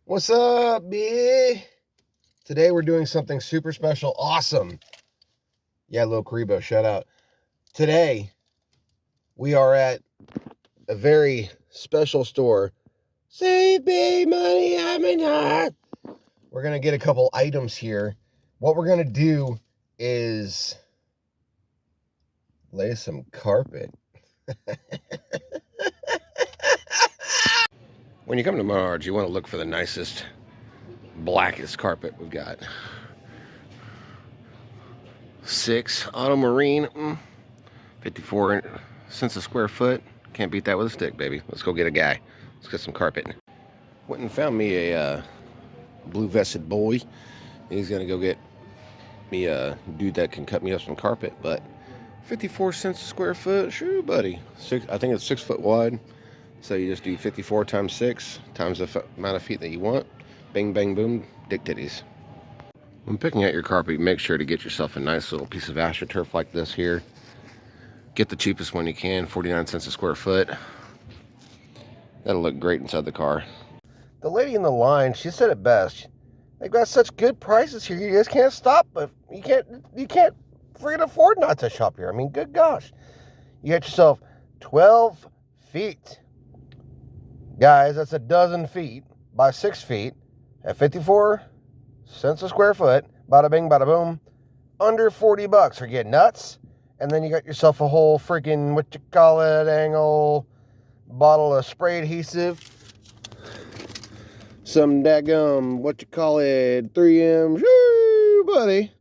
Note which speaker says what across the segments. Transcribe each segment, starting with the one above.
Speaker 1: What's up, B? Today we're doing something super special, awesome. Yeah, Lil Karibo, shout out. Today we are at a very special store. Save me money, I'm in hot. We're gonna get a couple items here. What we're gonna do is lay some carpet. When you come to Menards, you want to look for the nicest, blackest carpet we've got. 6 auto marine, 54 cents a square foot. Can't beat that with a stick, baby. Let's go get a guy. Let's get some carpet. Went and found me a blue vested boy. He's gonna go get me a dude that can cut me up some carpet. But 54 cents a square foot, sure, buddy. I think it's 6 foot wide. So you just do 54 times 6 times the amount of feet that you want. Bing, bang, boom, dick titties. When picking out your carpet, make sure to get yourself a nice little piece of AstroTurf like this here. Get the cheapest one you can, 49 cents a square foot. That'll look great inside the car. The lady in the line, she said it best. They've got such good prices here, you just can't stop, but you can't freaking afford not to shop here. I mean, good gosh. You got yourself 12 feet. Guys, that's a dozen feet by 6 feet at 54 cents a square foot. Bada bing, bada boom. Under 40 bucks. Are you nuts? And then you got yourself a whole freaking, angle bottle of spray adhesive. Some daggum, 3M. Shoo, buddy.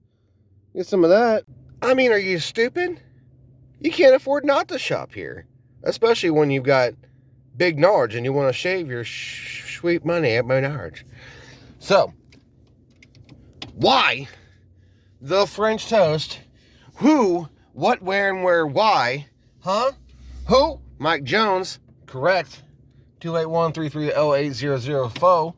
Speaker 1: Get some of that. I mean, are you stupid? You can't afford not to shop here. Especially when you've got big Menards and you want to shave your sweet money at Menards. So, why the French toast? Who, what, where, and where, why? Huh? Who? Mike Jones. Correct. 281-330800-FO.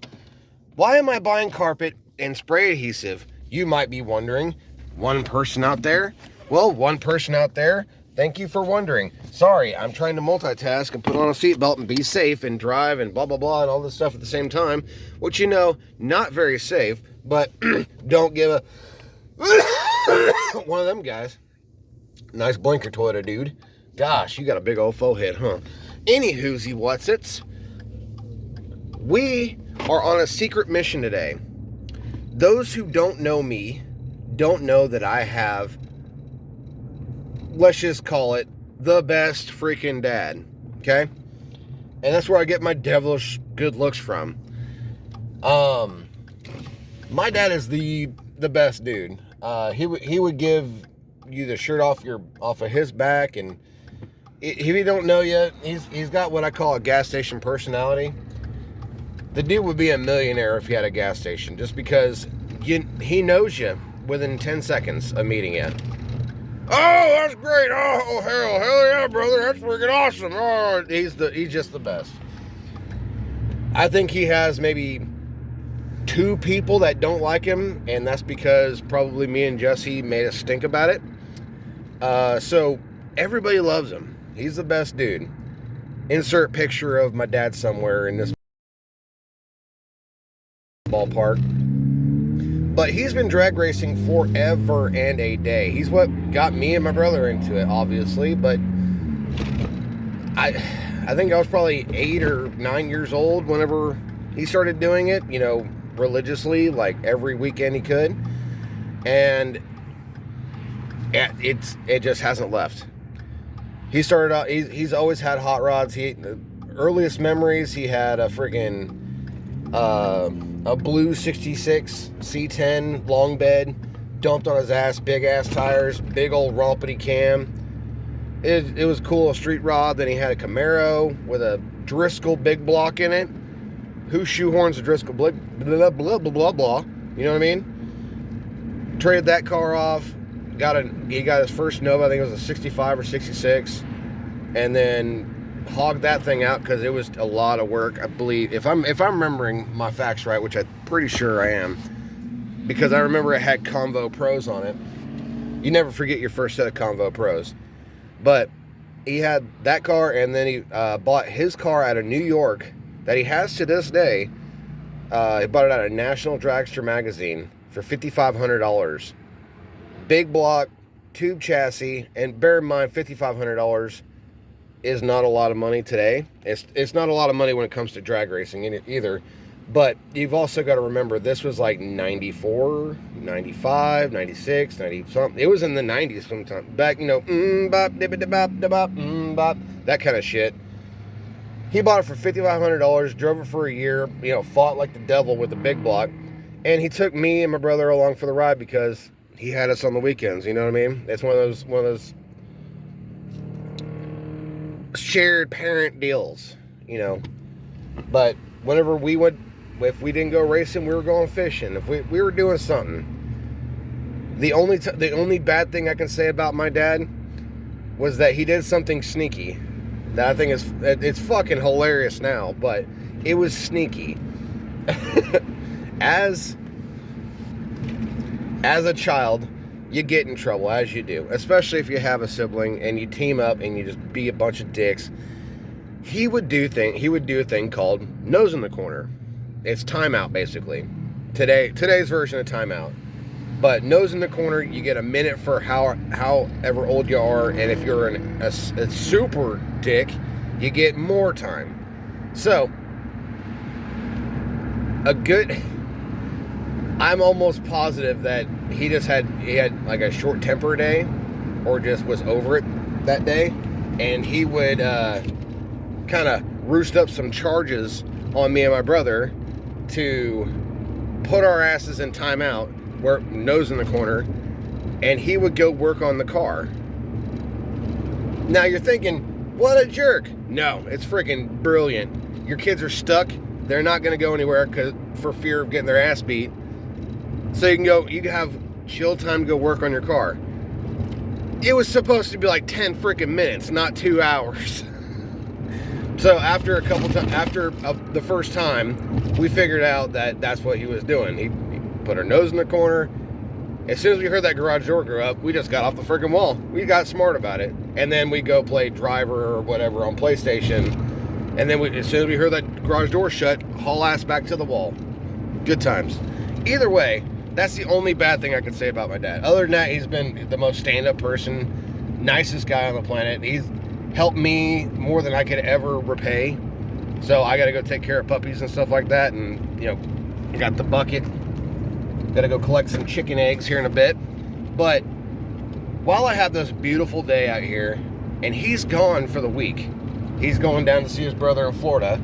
Speaker 1: Why am I buying carpet and spray adhesive? You might be wondering. One person out there? Well, one person out there. Thank you for wondering. Sorry, I'm trying to multitask and put on a seatbelt and be safe and drive and blah, blah, blah, and all this stuff at the same time. Which, not very safe, but don't give a... one of them guys. Nice blinker, Toyota dude. Gosh, you got a big old faux head, huh? Anywhoosy whatsits. We are on a secret mission today. Those who don't know me don't know that I have, let's just call it, the best freaking dad. Okay? And that's where I get my devilish good looks from. My dad is the best dude. He would give you the shirt off of his back, and if you don't know yet, he's got what I call a gas station personality. The dude would be a millionaire if he had a gas station, just because he knows you within 10 seconds of meeting you. Oh, that's great! Oh, hell yeah, brother! That's freaking awesome! Oh, he's just the best. I think he has maybe 2 people that don't like him, and that's because probably me and Jesse made a stink about it. So everybody loves him. He's the best dude. Insert picture of my dad somewhere in this ballpark. But he's been drag racing forever and a day. He's what got me and my brother into it, obviously. But I think I was probably 8 or 9 years old whenever he started doing it, religiously, like every weekend he could. And it just hasn't left. He started out, he's always had hot rods. The earliest memories, he had a friggin' a blue 66 C10 long bed, dumped on his ass, big ass tires, big old rompity cam. It was cool, a street rod. Then he had a Camaro with a Driscoll big block in it. Who shoehorns a Driscoll blah blah blah blah blah blah? You know what I mean? Traded that car off. He got his first Nova. I think it was a 65 or 66, and then hogged that thing out because it was a lot of work. I believe, if I'm remembering my facts right, which I'm pretty sure I am, because I remember it had Convo Pros on it. You never forget your first set of Convo Pros. But he had that car, and then he bought his car out of New York that he has to this day. He bought it out of National Dragster magazine for $5,500. Big block, tube chassis, and bear in mind, $5,500 is not a lot of money today. It's not a lot of money when it comes to drag racing either. But you've also got to remember, this was like 94, 95, 96, 90 something. It was in the 90s sometime. Back, you know, bop, bop, bop, bop, that kind of shit. He bought it for $5,500, drove it for a year, you know, fought like the devil with the big block. And he took me and my brother along for the ride because he had us on the weekends, you know what I mean? It's one of those shared parent deals, you know. But whenever we would, if we didn't go racing, we were going fishing. If we were doing something. The only bad thing I can say about my dad was that he did something sneaky. That I think it's fucking hilarious now, but it was sneaky. As a child, you get in trouble, as you do, especially if you have a sibling and you team up and you just be a bunch of dicks. He would do a thing called nose in the corner. It's timeout, basically. Today's version of timeout. But nose in the corner, you get a minute for however old you are, and if you're a super dick, you get more time. So, I'm almost positive that he had like a short temper day, or just was over it that day, and he would kind of roost up some charges on me and my brother to put our asses in timeout, where nose in the corner, and he would go work on the car. Now you're thinking, what a jerk. No, it's freaking brilliant. Your kids are stuck. They're not going to go anywhere for fear of getting their ass beat. So you can have chill time to go work on your car. It was supposed to be like 10 freaking minutes, not 2 hours. So after the first time, we figured out that that's what he was doing. He put our nose in the corner. As soon as we heard that garage door go up, we just got off the freaking wall. We got smart about it. And then we go play Driver or whatever on PlayStation. And then as soon as we heard that garage door shut, haul ass back to the wall. Good times. Either way, that's the only bad thing I can say about my dad. Other than that, he's been the most stand-up person, nicest guy on the planet. He's helped me more than I could ever repay. So I got to go take care of puppies and stuff like that. And, you know, I got the bucket. Got to go collect some chicken eggs here in a bit. But while I have this beautiful day out here, and he's gone for the week, he's going down to see his brother in Florida,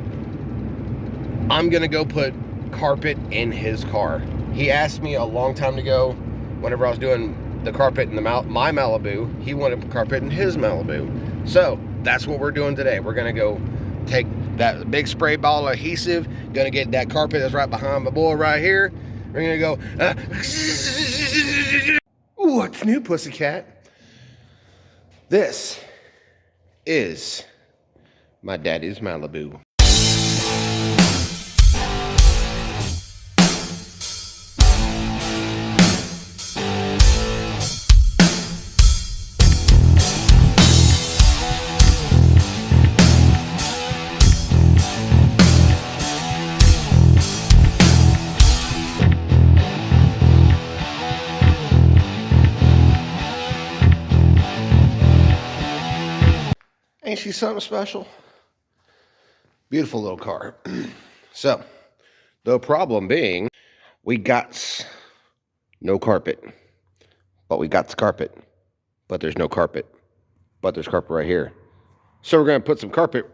Speaker 1: I'm going to go put carpet in his car. He asked me a long time ago, whenever I was doing the carpet in my Malibu, he wanted carpet in his Malibu. So that's what we're doing today. We're going to go take that big spray bottle of adhesive, going to get that carpet that's right behind my boy right here. We're going to go, ooh, what's new, pussycat? This is my daddy's Malibu. Ain't she something special? Beautiful little car. So, the problem being, we got no carpet. But we got the carpet. But there's no carpet. But there's carpet right here. So we're going to put some carpet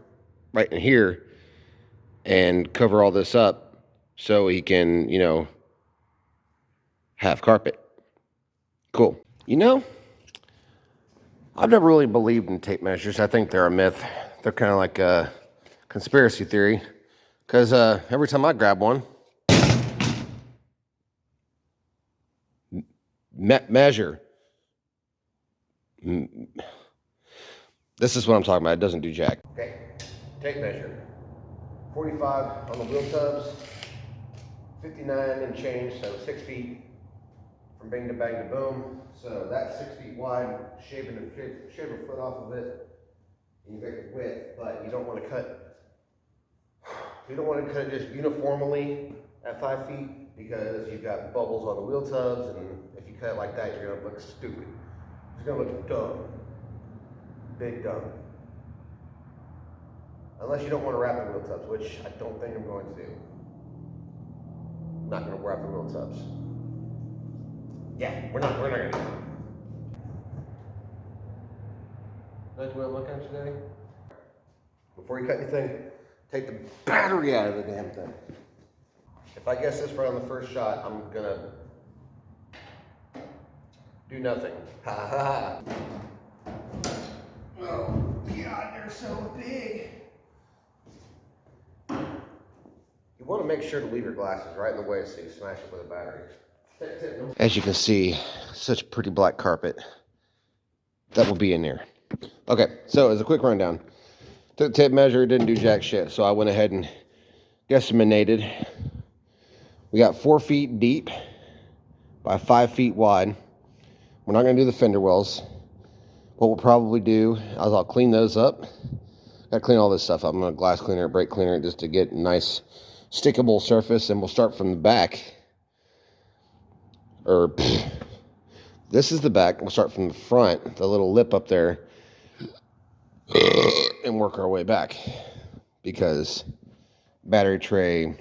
Speaker 1: right in here and cover all this up so he can, you know, have carpet. Cool. You know, I've never really believed in tape measures. I think they're a myth. They're kind of like a conspiracy theory. Because every time I grab one, measure. This is what I'm talking about. It doesn't do jack. Okay, tape measure. 45 on the wheel tubs, 59 and change, so 6 feet from bing to bang to boom. So that's 6 feet wide, shave a foot off of it, and you make the width, but you don't want to cut it just uniformly at 5 feet because you've got bubbles on the wheel tubs, and if you cut it like that, you're gonna look stupid. It's gonna look dumb. Big dumb. Unless you don't want to wrap the wheel tubs, which I don't think I'm going to do. I'm not gonna wrap the wheel tubs. Yeah, we're not gonna do that. Like the way I'm looking at you, Daddy? Before you cut anything, take the battery out of the damn thing. If I guess this right on the first shot, I'm gonna do nothing. Ha ha ha. Oh God, they're so big. You want to make sure to leave your glasses right in the way so you smash it with a battery. As you can see, such pretty black carpet that will be in there. Okay, so as a quick rundown, took the tape measure, didn't do jack shit, so I went ahead and guesstimated. We got 4 feet deep by 5 feet wide. We're not going to do the fender wells. What we'll probably do is I'll clean those up. Got to clean all this stuff up. I'm going to glass cleaner, brake cleaner, just to get a nice stickable surface, and we'll start from the back. This is the back. We'll start from the front, the little lip up there, and work our way back, because battery tray,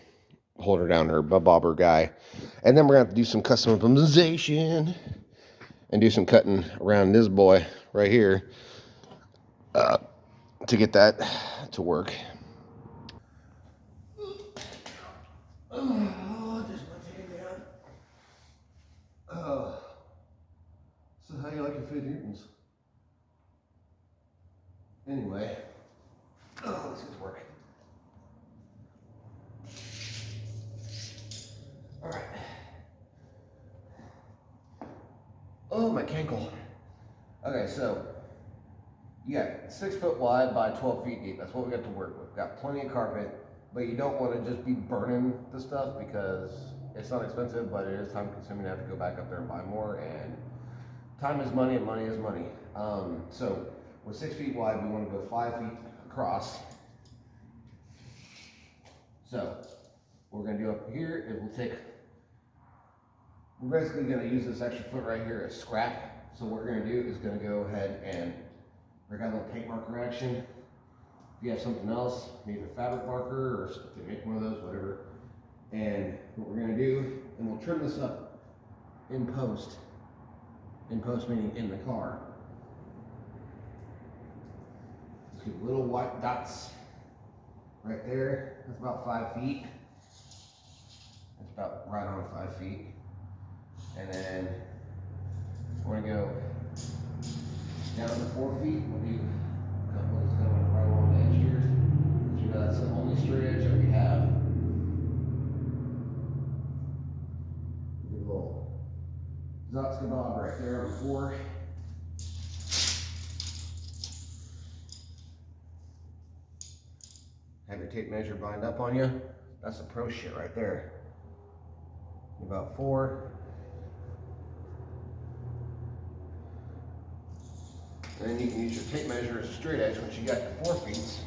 Speaker 1: holder downer, bobber guy, and then we're gonna have to do some customization and do some cutting around this boy right here to get that to work. So how do you like your food Newtons? Anyway, let's get to work. All right. Oh, my cankle. Okay, so you got 6 foot wide by 12 feet deep. That's what we got to work with. Got plenty of carpet, but you don't want to just be burning the stuff because it's not expensive, but it is time consuming to have to go back up there and buy more, and time is money and money is money. So with 6 feet wide, we want to go 5 feet across. So what we're going to do up here is we're basically going to use this extra foot right here as scrap. So what we're going to do is going to go ahead and break out a little tape marker action. If you have something else, maybe a fabric marker, or if they make one of those, whatever. And what we're going to do, and we'll trim this up in post. In post meaning in the car. Let's get little white dots right there. That's about 5 feet. That's about right on 5 feet. And then we're gonna go down to 4 feet. We'll do a couple that's going right along the edge here. As you know, that's the only straight edge that we have. Do a little Zots kebab right there on 4. Have your tape measure lined up on you. That's the pro shit right there. About 4. And then you can use your tape measure as a straight edge once you got your 4 feet.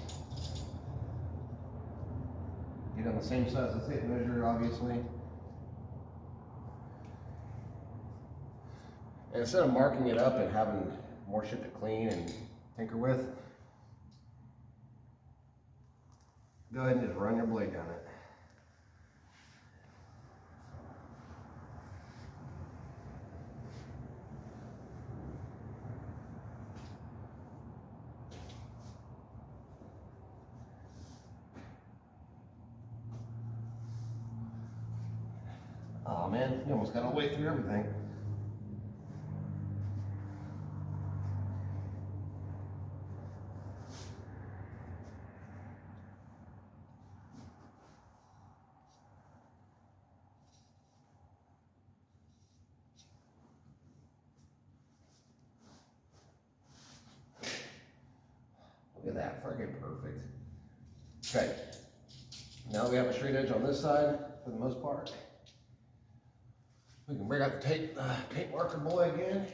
Speaker 1: Get on the same side as the tape measure, obviously. And instead of marking it up and having more shit to clean and tinker with, go ahead and just run your blade down it. Oh man, you almost got all the way through everything. Look at that, friggin' perfect. Okay, now we have a straight edge on this side for the most part. We can bring out the tape marker boy again.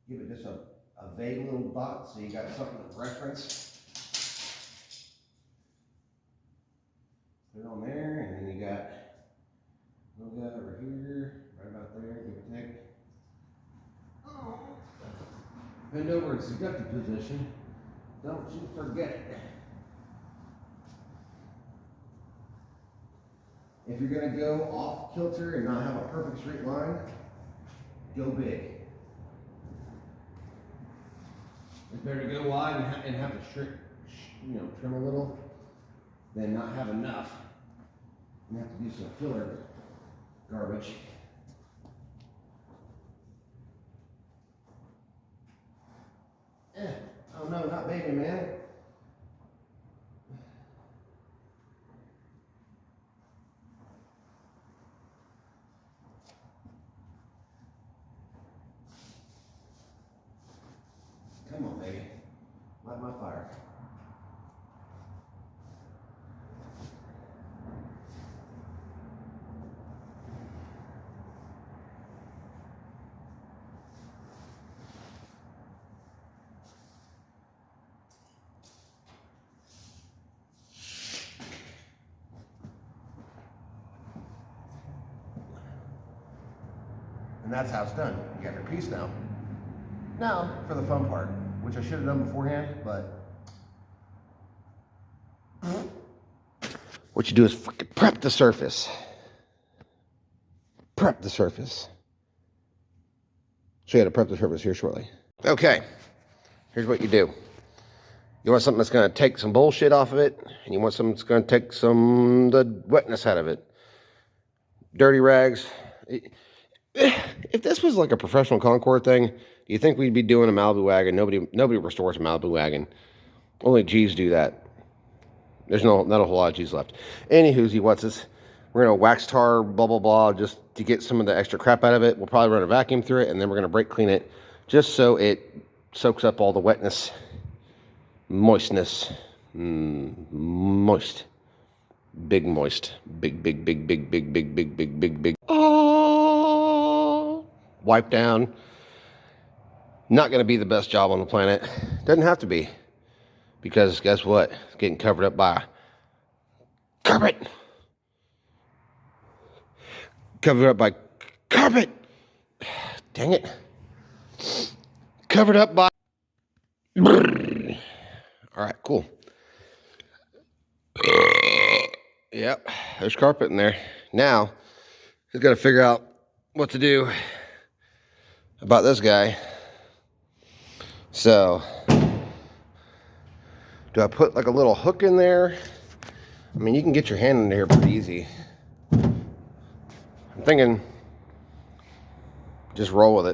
Speaker 1: Give it just a vague little dot so you got something to reference. Put it on there, and then you Bend over in seductive position. Don't you forget it. If you're going to go off kilter and not have a perfect straight line, go big. It's better to go wide and have to trim a little than not have enough. You have to do some filler garbage. Oh no, not baby, man. Come on, baby. Light my fire. And that's how it's done. You got your piece now. Now, for the fun part, which I should have done beforehand, but what you do is freaking prep the surface. Prep the surface. Show you how to prep the surface here shortly. Okay, here's what you do. You want something that's going to take some bullshit off of it, and you want something that's going to take the wetness out of it. Dirty rags. If this was like a professional Concord thing, do you think we'd be doing a Malibu wagon? Nobody restores a Malibu wagon. Only G's do that. There's not a whole lot of G's left. Anywho, what's this? We're gonna wax tar, blah blah blah, just to get some of the extra crap out of it. We'll probably run a vacuum through it, and then we're gonna brake clean it, just so it soaks up all the wetness, moistness, moist, big moist, big. Oh, wipe down. Not going to be the best job on the planet. Doesn't have to be. Because guess what? It's getting covered up by carpet. Covered up by carpet. Dang it. Covered up by... Alright, cool. Yep, there's carpet in there. Now, he's got to figure out what to do about this guy. So, do I put like a little hook in there? I mean, you can get your hand in there pretty easy. I'm thinking, just roll with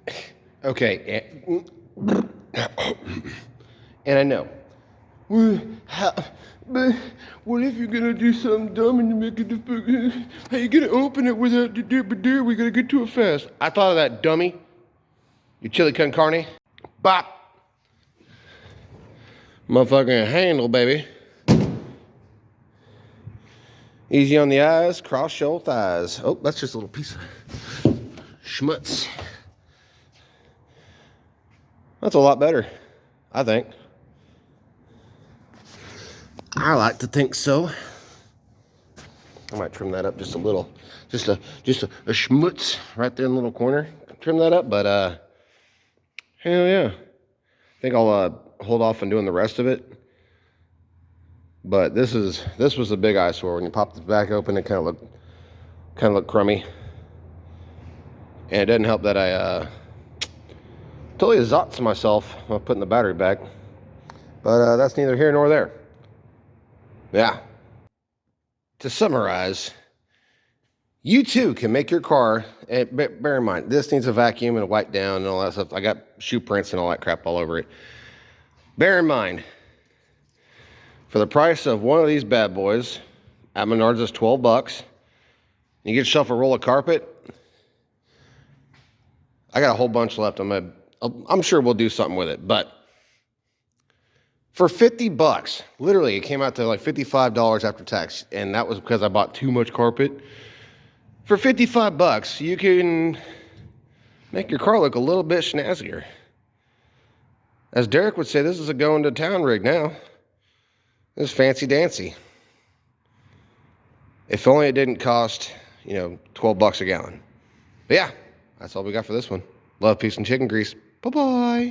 Speaker 1: it. Okay, and I know. Well, what if you're gonna do something dumb and you make it? How you gonna open it without the dip? We gotta get to it fast. I thought of that, dummy. You chili con carne. Bop. Motherfucking handle, baby. Easy on the eyes, cross your thighs. Oh, that's just a little piece of schmutz. That's a lot better, I think. I like to think so. I might trim that up just a little. Just a schmutz right there in the little corner. Trim that up, but hell yeah. I think I'll hold off on doing the rest of it. But this was a big eyesore. When you pop the back open, it kind of looked crummy. And it doesn't help that I totally zotz myself while putting the battery back. But that's neither here nor there. Yeah. To summarize, you too can make your car, and bear in mind, this needs a vacuum and a wipe down and all that stuff. I got shoe prints and all that crap all over it. Bear in mind, for the price of one of these bad boys, at Menards is $12. You get yourself a roll of carpet. I got a whole bunch left. I'm sure we'll do something with it, but for $50, literally, it came out to like $55 after tax, and that was because I bought too much carpet. For $55, you can make your car look a little bit snazzier. As Derek would say, this is a going to town rig now. This is fancy dancy. If only it didn't cost, $12 a gallon. But yeah, That's all we got for this one. Love, peace, and chicken grease. Bye-bye.